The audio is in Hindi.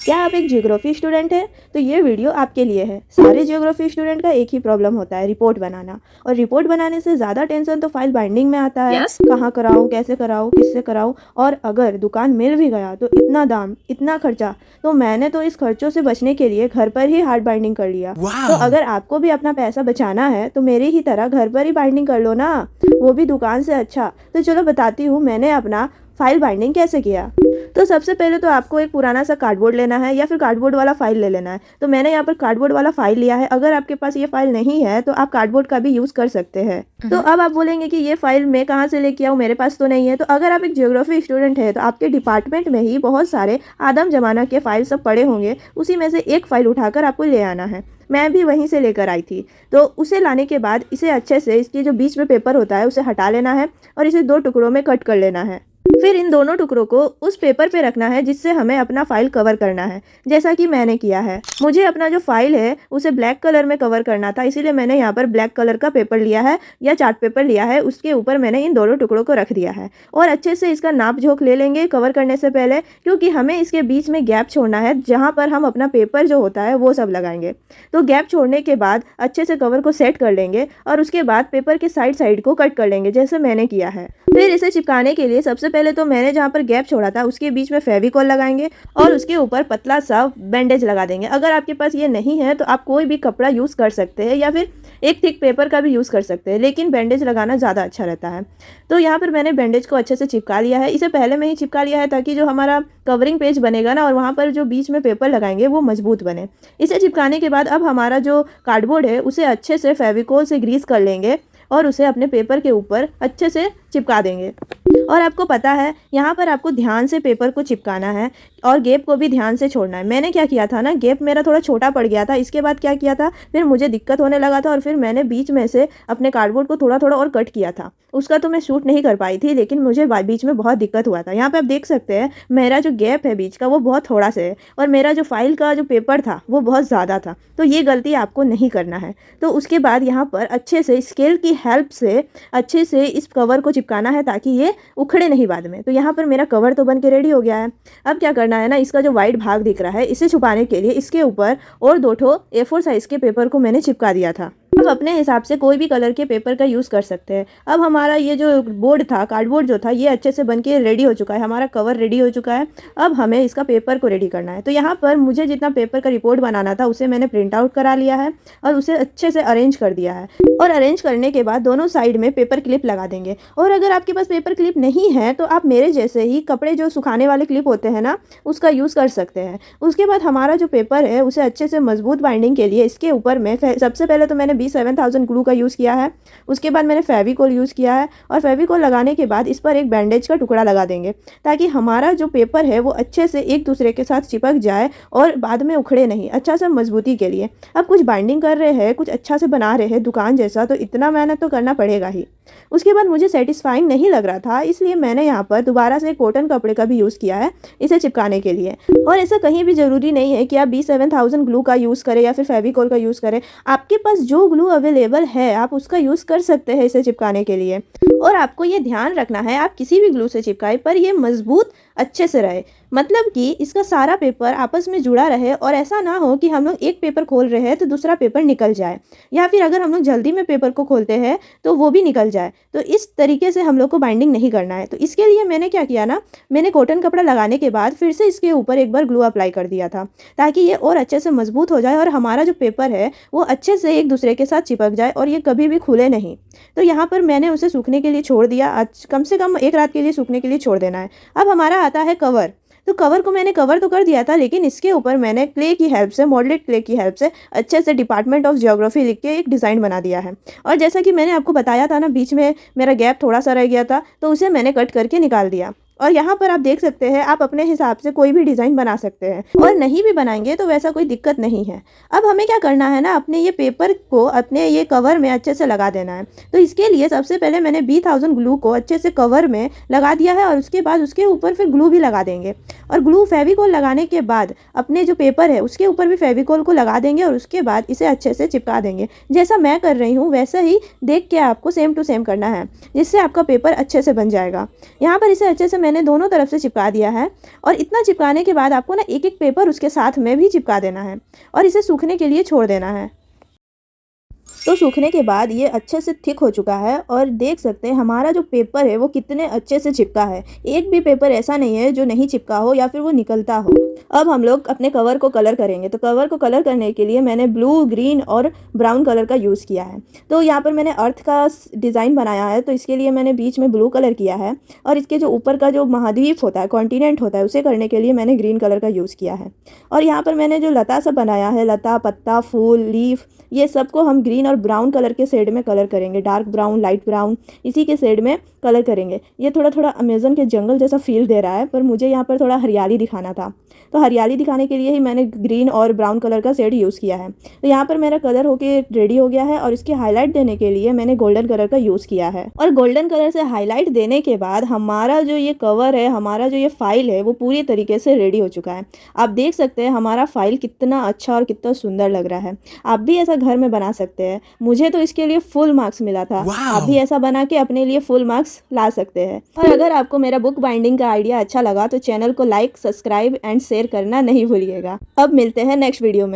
क्या आप एक ज्योग्राफी स्टूडेंट हैं? तो ये वीडियो आपके लिए है। सारे ज्योग्राफी स्टूडेंट का एक ही प्रॉब्लम होता है, रिपोर्ट बनाना। और रिपोर्ट बनाने से ज़्यादा टेंशन तो फाइल बाइंडिंग में आता है। यस। कहाँ कराऊँ, कैसे कराऊँ, किससे कराऊँ, और अगर दुकान मिल भी गया तो इतना दाम, इतना खर्चा। तो मैंने तो इस खर्चों से बचने के लिए घर पर ही हार्ड बाइंडिंग कर लिया। तो अगर आपको भी अपना पैसा बचाना है तो मेरी ही तरह घर पर ही बाइंडिंग कर लो ना, वो भी दुकान से अच्छा। तो चलो बताती हूँ मैंने अपना फाइल बाइंडिंग कैसे किया। तो सबसे पहले तो आपको एक पुराना सा कार्डबोर्ड लेना है या फिर कार्डबोर्ड वाला फाइल ले लेना है। तो मैंने यहाँ पर कार्डबोर्ड वाला फाइल लिया है। अगर आपके पास ये फाइल नहीं है तो आप कार्डबोर्ड का भी यूज़ कर सकते हैं। तो अब आप बोलेंगे कि ये फाइल मैं कहाँ से लेके आऊँ, मेरे पास तो नहीं है। तो अगर आप एक ज्योग्राफी स्टूडेंट है तो आपके डिपार्टमेंट में ही बहुत सारे आदम जमाना के फाइल सब पड़े होंगे, उसी में से एक फाइल उठाकर आपको ले आना है। मैं भी वहीं से लेकर आई थी। तो उसे लाने के बाद इसे अच्छे से, इसकी जो बीच में पेपर होता है उसे हटा लेना है और इसे 2 टुकड़ों में कट कर लेना है। फिर इन दोनों टुकड़ों को उस पेपर पे रखना है जिससे हमें अपना फाइल कवर करना है, जैसा कि मैंने किया है। मुझे अपना जो फाइल है उसे ब्लैक कलर में कवर करना था, इसीलिए मैंने यहाँ पर ब्लैक कलर का पेपर लिया है या चार्ट पेपर लिया है। उसके ऊपर मैंने इन दोनों टुकड़ों को रख दिया है और अच्छे से इसका नाप झोंक ले लेंगे कवर करने से पहले, क्योंकि हमें इसके बीच में गैप छोड़ना है जहाँ पर हम अपना पेपर जो होता है वो सब लगाएंगे। तो गैप छोड़ने के बाद अच्छे से कवर को सेट कर लेंगे और उसके बाद पेपर के साइड को कट कर लेंगे, जैसे मैंने किया है। फिर इसे चिपकाने के लिए सबसे पहले तो मैंने जहाँ पर गैप छोड़ा था उसके बीच में फेविकॉल लगाएंगे और उसके ऊपर पतला सा बैंडेज लगा देंगे। अगर आपके पास ये नहीं है तो आप कोई भी कपड़ा यूज़ कर सकते हैं या फिर एक थिक पेपर का भी यूज़ कर सकते हैं, लेकिन बैंडेज लगाना ज़्यादा अच्छा रहता है। तो यहाँ पर मैंने बैंडेज को अच्छे से चिपका लिया है। इसे पहले में ही चिपका लिया है ताकि जो हमारा कवरिंग पेज बनेगा ना और वहाँ पर जो बीच में पेपर लगाएंगे वो मजबूत बने। इसे चिपकाने के बाद अब हमारा जो कार्डबोर्ड है उसे अच्छे से फेविकोल से ग्रीस कर लेंगे और उसे अपने पेपर के ऊपर अच्छे से चिपका देंगे। और आपको पता है यहाँ पर आपको ध्यान से पेपर को चिपकाना है और गैप को भी ध्यान से छोड़ना है। मैंने क्या किया था ना, गैप मेरा थोड़ा छोटा पड़ गया था। इसके बाद क्या किया था, फिर मुझे दिक्कत होने लगा था और फिर मैंने बीच में से अपने कार्डबोर्ड को थोड़ा थोड़ा और कट किया था। उसका तो मैं शूट नहीं कर पाई थी, लेकिन मुझे बीच में बहुत दिक्कत हुआ था। यहाँ पे आप देख सकते हैं मेरा जो गैप है बीच का वो बहुत थोड़ा सा है और मेरा जो फाइल का जो पेपर था वो बहुत ज़्यादा था। तो ये गलती आपको नहीं करना है। तो उसके बाद यहाँ पर अच्छे से स्केल की हेल्प से अच्छे से इस कवर को चिपकाना है ताकि ये उखड़े नहीं बाद में। तो यहाँ पर मेरा कवर तो बन के रेडी हो गया है। अब क्या करना है ना, इसका जो वाइट भाग दिख रहा है इसे छुपाने के लिए इसके ऊपर और 2 ठो A4 साइज़ के पेपर को मैंने चिपका दिया था। अब अपने हिसाब से कोई भी कलर के पेपर का यूज़ कर सकते हैं। अब हमारा ये जो बोर्ड था, कार्डबोर्ड जो था, ये अच्छे से बन के रेडी हो चुका है। हमारा कवर रेडी हो चुका है। अब हमें इसका पेपर को रेडी करना है। तो यहाँ पर मुझे जितना पेपर का रिपोर्ट बनाना था उसे मैंने प्रिंट आउट करा लिया है और उसे अच्छे से अरेंज कर दिया है। और अरेंज करने के बाद दोनों साइड में पेपर क्लिप लगा देंगे। और अगर आपके पास पेपर क्लिप नहीं है तो आप मेरे जैसे ही कपड़े जो सुखाने वाले क्लिप होते हैं ना, उसका यूज़ कर सकते हैं। उसके बाद हमारा जो पेपर है उसे अच्छे से मजबूत बाइंडिंग के लिए इसके ऊपर मैं सबसे पहले तो मैंने B7000 ग्लू का यूज़ किया है। उसके बाद मैंने फेविकोल यूज़ किया है और फेविकोल लगाने के बाद इस पर एक बैंडेज का टुकड़ा लगा देंगे ताकि हमारा जो पेपर है वो अच्छे से एक दूसरे के साथ चिपक जाए और बाद में उखड़े नहीं, अच्छा सा मजबूती के लिए। अब कुछ बाइंडिंग कर रहे हैं, कुछ अच्छा से बना रहे हैं दुकान जैसा, तो इतना मेहनत तो करना पड़ेगा ही। उसके बाद मुझे सेटिस्फाइंग नहीं लग रहा था, इसलिए मैंने यहाँ पर दोबारा से कॉटन कपड़े का भी यूज़ किया है इसे चिपकाने के लिए। और ऐसा कहीं भी ज़रूरी नहीं है कि आप B7000 ग्लू का यूज़ करें या फिर फेविकोल का यूज़ करें। आपके पास जो ग्लू अवेलेबल है आप उसका यूज़ कर सकते हैं इसे चिपकाने के लिए। और आपको ये ध्यान रखना है आप किसी भी ग्लू से चिपकाएं पर ये मजबूत अच्छे से रहे, मतलब कि इसका सारा पेपर आपस में जुड़ा रहे और ऐसा ना हो कि हम लोग एक पेपर खोल रहे हैं तो दूसरा पेपर निकल जाए, या फिर अगर हम लोग जल्दी में पेपर को खोलते हैं तो वो भी निकल जाए। तो इस तरीके से हम लोग को बाइंडिंग नहीं करना है। तो इसके लिए मैंने क्या किया ना, मैंने कॉटन कपड़ा लगाने के बाद फिर से इसके ऊपर एक बार ग्लू अप्लाई कर दिया था ताकि ये और अच्छे से मजबूत हो जाए और हमारा जो पेपर है वो अच्छे से एक दूसरे के साथ चिपक जाए और ये कभी भी खुले नहीं। तो यहाँ पर मैंने उसे सूखने के लिए छोड़ दिया। आज कम से कम 1 रात के लिए सूखने के लिए छोड़ देना है। अब हमारा आता है कवर। तो कवर को मैंने कवर तो कर दिया था, लेकिन इसके ऊपर मैंने क्ले की हेल्प से, मॉडलेट क्ले की हेल्प से अच्छे से डिपार्टमेंट ऑफ ज्योग्राफी लिख के एक डिज़ाइन बना दिया है। और जैसा कि मैंने आपको बताया था ना, बीच में मेरा गैप थोड़ा सा रह गया था तो उसे मैंने कट करके निकाल दिया। और यहाँ पर आप देख सकते हैं आप अपने हिसाब से कोई भी डिज़ाइन बना सकते हैं और नहीं भी बनाएंगे तो वैसा कोई दिक्कत नहीं है। अब हमें क्या करना है ना, अपने ये पेपर को अपने ये कवर में अच्छे से लगा देना है। तो इसके लिए सबसे पहले मैंने B1000 ग्लू को अच्छे से कवर में लगा दिया है और उसके बाद उसके ऊपर फिर ग्लू भी लगा देंगे। और ग्लू फेविकोल लगाने के बाद अपने जो पेपर है उसके ऊपर भी फेविकोल को लगा देंगे और उसके बाद इसे अच्छे से चिपका देंगे। जैसा मैं कर रही हूँ वैसा ही देख के आपको सेम टू सेम करना है, जिससे आपका पेपर अच्छे से बन जाएगा। यहाँ पर इसे अच्छे से मैंने दोनों तरफ से चिपका दिया है। और इतना चिपकाने के बाद आपको ना एक एक पेपर उसके साथ में भी चिपका देना है और इसे सूखने के लिए छोड़ देना है। तो सूखने के बाद ये अच्छे से थिक हो चुका है और देख सकते हैं हमारा जो पेपर है वो कितने अच्छे से चिपका है। एक भी पेपर ऐसा नहीं है जो नहीं चिपका हो या फिर वो निकलता हो। अब हम लोग अपने कवर को कलर करेंगे। तो कवर को कलर करने के लिए मैंने ब्लू, ग्रीन और ब्राउन कलर का यूज़ किया है। तो यहाँ पर मैंने अर्थ का डिज़ाइन बनाया है, तो इसके लिए मैंने बीच में ब्लू कलर किया है और इसके जो ऊपर का जो महाद्वीप होता है, कॉन्टिनेंट होता है, उसे करने के लिए मैंने ग्रीन कलर का यूज़ किया है। और यहाँ पर मैंने जो लता सब बनाया है, लता, पत्ता, फूल, लीफ, ये सबको हम ग्रीन और ब्राउन कलर के शेड में कलर करेंगे। डार्क ब्राउन, लाइट ब्राउन, इसी के शेड में कलर करेंगे। ये थोड़ा थोड़ा अमेज़न के जंगल जैसा फील दे रहा है, पर मुझे यहाँ पर थोड़ा हरियाली दिखाना था, तो हरियाली दिखाने के लिए ही मैंने ग्रीन और ब्राउन कलर का शेड यूज़ किया है। तो यहाँ पर मेरा कलर होके रेडी हो गया है और इसकी हाईलाइट देने के लिए मैंने गोल्डन कलर का यूज़ किया है। और गोल्डन कलर से हाईलाइट देने के बाद हमारा जो ये कवर है, हमारा जो ये फाइल है, वो पूरी तरीके से रेडी हो चुका है। आप देख सकते हैं हमारा फाइल कितना अच्छा और कितना सुंदर लग रहा है। आप भी ऐसा घर में बना सकते हैं। मुझे तो इसके लिए फुल मार्क्स मिला था। आप भी ऐसा बना के अपने लिए फुल मार्क्स ला सकते हैं। और अगर आपको मेरा बुक बाइंडिंग का आइडिया अच्छा लगा तो चैनल को लाइक, सब्सक्राइब एंड शेयर करना नहीं भूलिएगा। अब मिलते हैं नेक्स्ट वीडियो में।